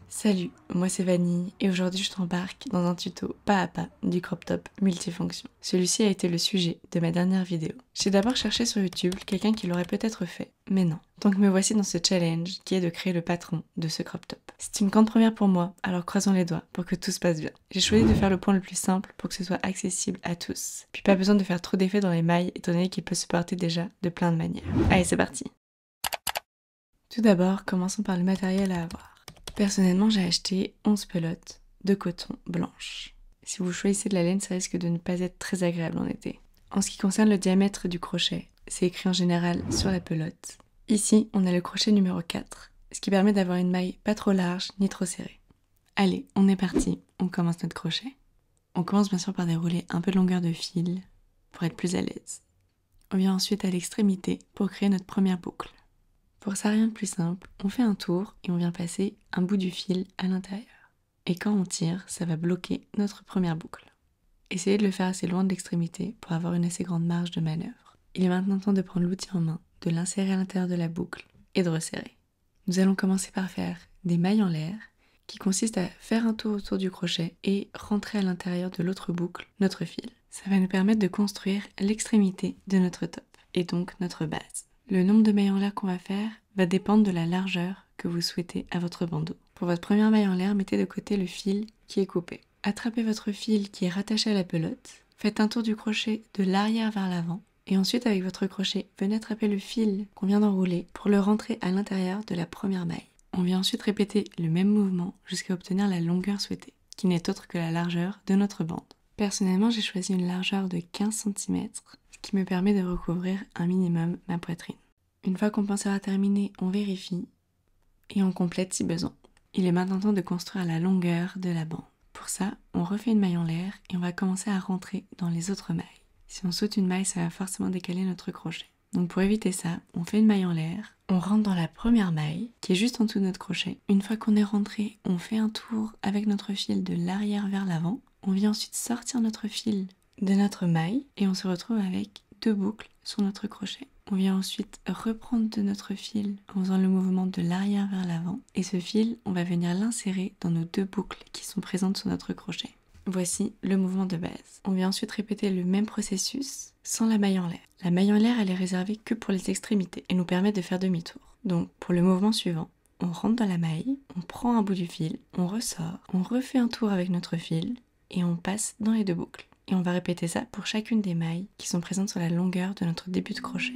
Salut, moi c'est Vanille et aujourd'hui je t'embarque dans un tuto pas à pas du crop top multifonction. Celui-ci a été le sujet de ma dernière vidéo. J'ai d'abord cherché sur YouTube quelqu'un qui l'aurait peut-être fait, mais non. Donc me voici dans ce challenge qui est de créer le patron de ce crop top. C'est une grande première pour moi, alors croisons les doigts pour que tout se passe bien. J'ai choisi de faire le point le plus simple pour que ce soit accessible à tous. Puis pas besoin de faire trop d'effets dans les mailles étant donné qu'il peut se porter déjà de plein de manières. Allez c'est parti. Tout d'abord, commençons par le matériel à avoir. Personnellement, j'ai acheté 11 pelotes de coton blanches. Si vous choisissez de la laine, ça risque de ne pas être très agréable en été. En ce qui concerne le diamètre du crochet, c'est écrit en général sur la pelote. Ici, on a le crochet numéro 4, ce qui permet d'avoir une maille pas trop large ni trop serrée. Allez, on est parti, on commence notre crochet. On commence bien sûr par dérouler un peu de longueur de fil pour être plus à l'aise. On vient ensuite à l'extrémité pour créer notre première boucle. Pour ça, rien de plus simple, on fait un tour et on vient passer un bout du fil à l'intérieur. Et quand on tire, ça va bloquer notre première boucle. Essayez de le faire assez loin de l'extrémité pour avoir une assez grande marge de manœuvre. Il est maintenant temps de prendre l'outil en main, de l'insérer à l'intérieur de la boucle et de resserrer. Nous allons commencer par faire des mailles en l'air, qui consistent à faire un tour autour du crochet et rentrer à l'intérieur de l'autre boucle notre fil. Ça va nous permettre de construire l'extrémité de notre top, et donc notre base. Le nombre de mailles en l'air qu'on va faire va dépendre de la largeur que vous souhaitez à votre bandeau. Pour votre première maille en l'air, mettez de côté le fil qui est coupé. Attrapez votre fil qui est rattaché à la pelote, faites un tour du crochet de l'arrière vers l'avant, et ensuite avec votre crochet, venez attraper le fil qu'on vient d'enrouler pour le rentrer à l'intérieur de la première maille. On vient ensuite répéter le même mouvement jusqu'à obtenir la longueur souhaitée, qui n'est autre que la largeur de notre bande. Personnellement, j'ai choisi une largeur de 15 cm, ce qui me permet de recouvrir un minimum ma poitrine. Une fois qu'on pense avoir terminé, on vérifie et on complète si besoin. Il est maintenant temps de construire la longueur de la bande. Pour ça, on refait une maille en l'air et on va commencer à rentrer dans les autres mailles. Si on saute une maille, ça va forcément décaler notre crochet. Donc pour éviter ça, on fait une maille en l'air, on rentre dans la première maille qui est juste en dessous de notre crochet. Une fois qu'on est rentré, on fait un tour avec notre fil de l'arrière vers l'avant. On vient ensuite sortir notre fil de notre maille et on se retrouve avec deux boucles sur notre crochet. On vient ensuite reprendre de notre fil en faisant le mouvement de l'arrière vers l'avant et ce fil, on va venir l'insérer dans nos deux boucles qui sont présentes sur notre crochet. Voici le mouvement de base. On vient ensuite répéter le même processus sans la maille en l'air. La maille en l'air, elle est réservée que pour les extrémités et nous permet de faire demi-tour. Donc pour le mouvement suivant, on rentre dans la maille, on prend un bout du fil, on ressort, on refait un tour avec notre fil et on passe dans les deux boucles. Et on va répéter ça pour chacune des mailles qui sont présentes sur la longueur de notre début de crochet.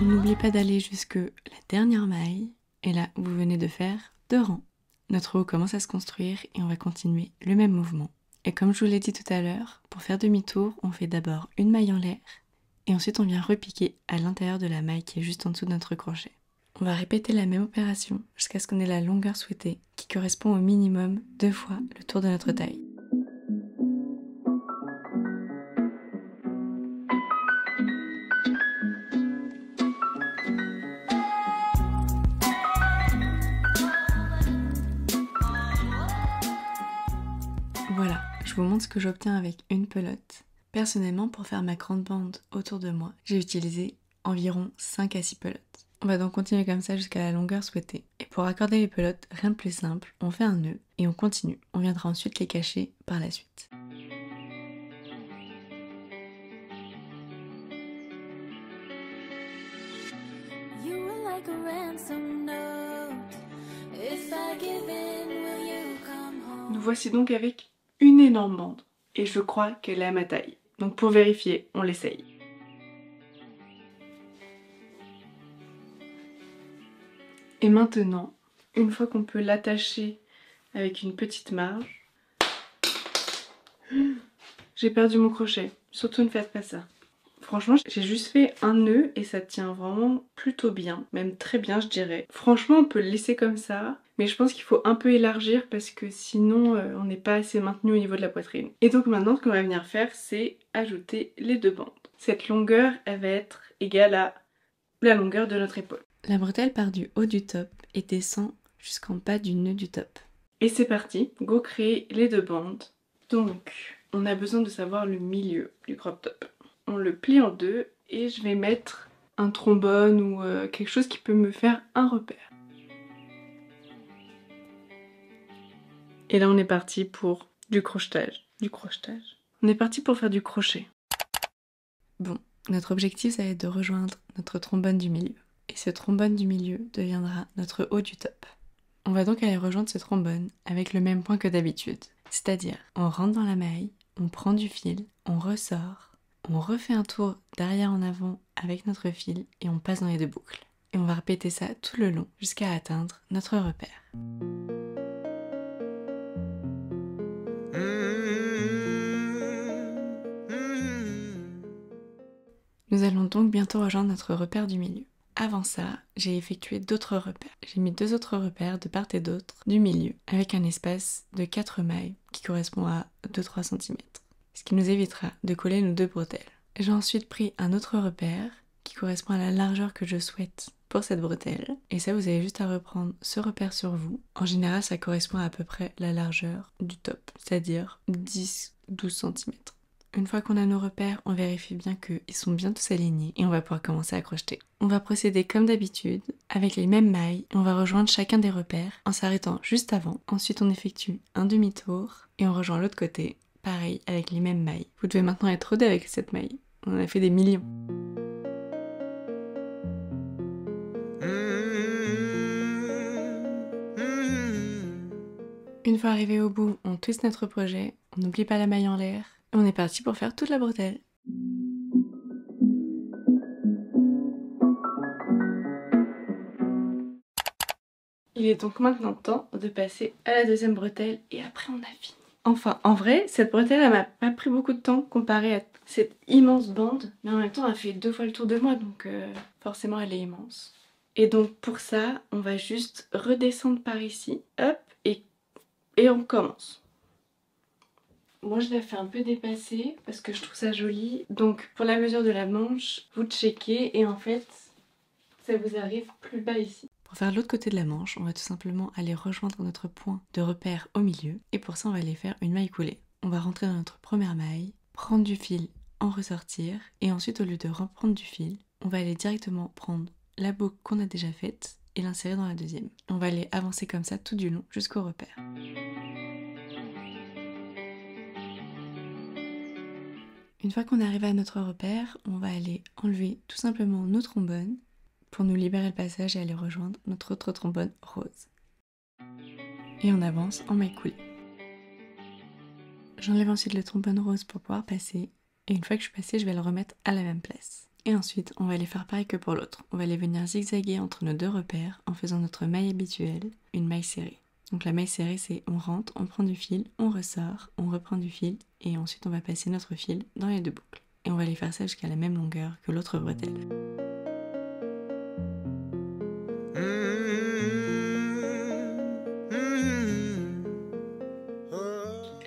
N'oubliez pas d'aller jusque la dernière maille et là vous venez de faire 2 rangs. Notre haut commence à se construire et on va continuer le même mouvement. Et comme je vous l'ai dit tout à l'heure, pour faire demi-tour, on fait d'abord une maille en l'air et ensuite on vient repiquer à l'intérieur de la maille qui est juste en dessous de notre crochet. On va répéter la même opération jusqu'à ce qu'on ait la longueur souhaitée qui correspond au minimum 2 fois le tour de notre taille. Voilà, je vous montre ce que j'obtiens avec une pelote. Personnellement, pour faire ma grande bande autour de moi, j'ai utilisé environ 5 à 6 pelotes. On va donc continuer comme ça jusqu'à la longueur souhaitée. Et pour accorder les pelotes, rien de plus simple, on fait un nœud et on continue. On viendra ensuite les cacher par la suite. Nous voici donc avec une énorme bande et je crois qu'elle est à ma taille. Donc pour vérifier, on l'essaye. Et maintenant, une fois qu'on peut l'attacher avec une petite marge, j'ai perdu mon crochet. Surtout ne faites pas ça. Franchement, j'ai juste fait un nœud et ça tient vraiment plutôt bien, même très bien je dirais. Franchement, on peut le laisser comme ça, mais je pense qu'il faut un peu élargir parce que sinon on n'est pas assez maintenu au niveau de la poitrine. Et donc maintenant, ce qu'on va venir faire, c'est ajouter les deux bandes. Cette longueur, elle va être égale à la longueur de notre épaule. La bretelle part du haut du top et descend jusqu'en bas du nœud du top. Et c'est parti, go créer les 2 bandes. Donc, on a besoin de savoir le milieu du crop top. On le plie en 2 et je vais mettre un trombone ou quelque chose qui peut me faire un repère. Et là on est parti pour du crochetage. On est parti pour faire du crochet. Bon, notre objectif ça va être de rejoindre notre trombone du milieu. Et ce trombone du milieu deviendra notre haut du top. On va donc aller rejoindre ce trombone avec le même point que d'habitude. C'est-à-dire, on rentre dans la maille, on prend du fil, on ressort, on refait un tour d'arrière en avant avec notre fil et on passe dans les 2 boucles. Et on va répéter ça tout le long jusqu'à atteindre notre repère. Nous allons donc bientôt rejoindre notre repère du milieu. Avant ça, j'ai effectué d'autres repères. J'ai mis 2 autres repères de part et d'autre du milieu avec un espace de 4 mailles qui correspond à 2-3 cm. Ce qui nous évitera de coller nos 2 bretelles. J'ai ensuite pris un autre repère qui correspond à la largeur que je souhaite pour cette bretelle. Et ça, vous avez juste à reprendre ce repère sur vous. En général, ça correspond à peu près la largeur du top, c'est-à-dire 10-12 cm. Une fois qu'on a nos repères, on vérifie bien qu'ils sont bien tous alignés et on va pouvoir commencer à crocheter. On va procéder comme d'habitude, avec les mêmes mailles, et on va rejoindre chacun des repères en s'arrêtant juste avant. Ensuite, on effectue un demi-tour et on rejoint l'autre côté, pareil, avec les mêmes mailles. Vous devez maintenant être rodé avec cette maille. On en a fait des millions. Une fois arrivé au bout, on twiste notre projet, on n'oublie pas la maille en l'air, et on est parti pour faire toute la bretelle. Il est donc maintenant temps de passer à la 2e bretelle et après on a fini. Enfin, en vrai, cette bretelle, elle m'a pas pris beaucoup de temps comparée à cette immense bande, mais en même temps, elle fait 2 fois le tour de moi, donc forcément, elle est immense. Et donc pour ça, on va juste redescendre par ici, hop, et on commence. Moi je la fais un peu dépasser parce que je trouve ça joli. Donc pour la mesure de la manche, vous checkez et en fait, ça vous arrive plus bas ici. Pour faire l'autre côté de la manche, on va tout simplement aller rejoindre notre point de repère au milieu. Et pour ça, on va aller faire une maille coulée. On va rentrer dans notre première maille, prendre du fil, en ressortir. Et ensuite, au lieu de reprendre du fil, on va aller directement prendre la boucle qu'on a déjà faite et l'insérer dans la 2e. On va aller avancer comme ça tout du long jusqu'au repère. Une fois qu'on est arrivé à notre repère, on va aller enlever tout simplement nos trombones pour nous libérer le passage et aller rejoindre notre autre trombone rose. Et on avance en maille coulée. J'enlève ensuite le trombone rose pour pouvoir passer et une fois que je suis passée, je vais le remettre à la même place. Et ensuite, on va aller faire pareil que pour l'autre. On va aller venir zigzaguer entre nos 2 repères en faisant notre maille habituelle, une maille serrée. Donc la maille serrée, c'est on rentre, on prend du fil, on ressort, on reprend du fil et ensuite on va passer notre fil dans les 2 boucles. Et on va aller faire ça jusqu'à la même longueur que l'autre bretelle.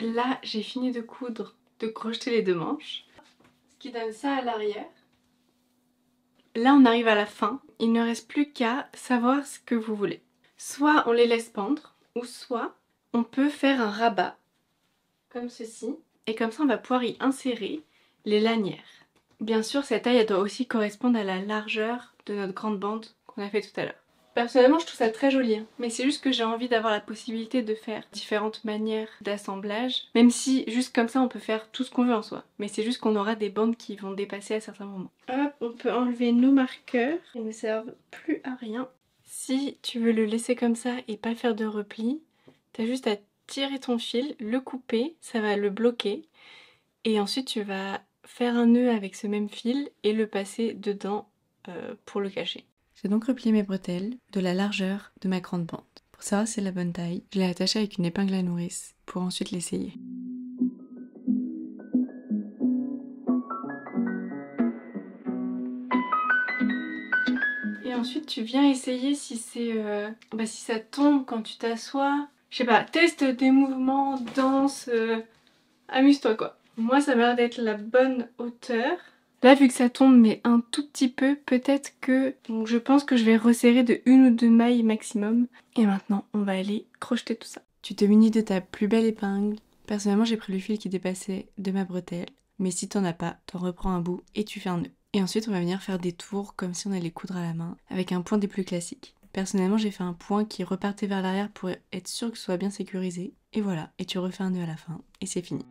Là, j'ai fini de coudre, de crocheter les 2 manches, ce qui donne ça à l'arrière. Là, on arrive à la fin. Il ne reste plus qu'à savoir ce que vous voulez. Soit on les laisse pendre, ou soit on peut faire un rabat, comme ceci. Et comme ça, on va pouvoir y insérer les lanières. Bien sûr, cette taille, elle doit aussi correspondre à la largeur de notre grande bande qu'on a fait tout à l'heure. Personnellement, je trouve ça très joli, hein. Mais c'est juste que j'ai envie d'avoir la possibilité de faire différentes manières d'assemblage, même si juste comme ça on peut faire tout ce qu'on veut en soi. Mais c'est juste qu'on aura des bandes qui vont dépasser à certains moments. Hop, on peut enlever nos marqueurs, ils ne servent plus à rien. Si tu veux le laisser comme ça et pas faire de repli, t'as juste à tirer ton fil, le couper, ça va le bloquer. Et ensuite tu vas faire un nœud avec ce même fil et le passer dedans pour le cacher. J'ai donc replié mes bretelles de la largeur de ma grande bande. Pour savoir si c'est la bonne taille, je l'ai attachée avec une épingle à nourrice pour ensuite l'essayer. Et ensuite tu viens essayer si c'est si ça tombe quand tu t'assois. Je sais pas, teste des mouvements, danse, amuse-toi quoi. Moi ça m'a l'air d'être la bonne hauteur. Là, vu que ça tombe mais un tout petit peu, peut-être que... Donc je pense que je vais resserrer de 1 ou 2 mailles maximum. Et maintenant, on va aller crocheter tout ça. Tu te munis de ta plus belle épingle. Personnellement, j'ai pris le fil qui dépassait de ma bretelle. Mais si t'en as pas, t'en reprends un bout et tu fais un nœud. Et ensuite, on va venir faire des tours comme si on allait coudre à la main, avec un point des plus classiques. Personnellement, j'ai fait un point qui repartait vers l'arrière pour être sûr que ce soit bien sécurisé. Et voilà, et tu refais un nœud à la fin, et c'est fini.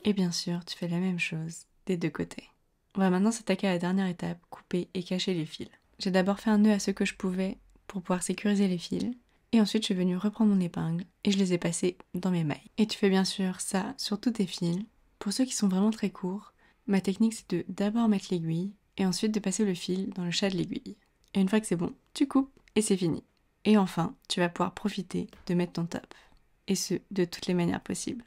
Et bien sûr, tu fais la même chose des deux côtés. On va maintenant s'attaquer à la dernière étape, couper et cacher les fils. J'ai d'abord fait un nœud à ce que je pouvais pour pouvoir sécuriser les fils. Et ensuite, je suis venue reprendre mon épingle et je les ai passés dans mes mailles. Et tu fais bien sûr ça sur tous tes fils. Pour ceux qui sont vraiment très courts, ma technique c'est de d'abord mettre l'aiguille et ensuite de passer le fil dans le chat de l'aiguille. Et une fois que c'est bon, tu coupes et c'est fini. Et enfin, tu vas pouvoir profiter de mettre ton top. Et ce, de toutes les manières possibles.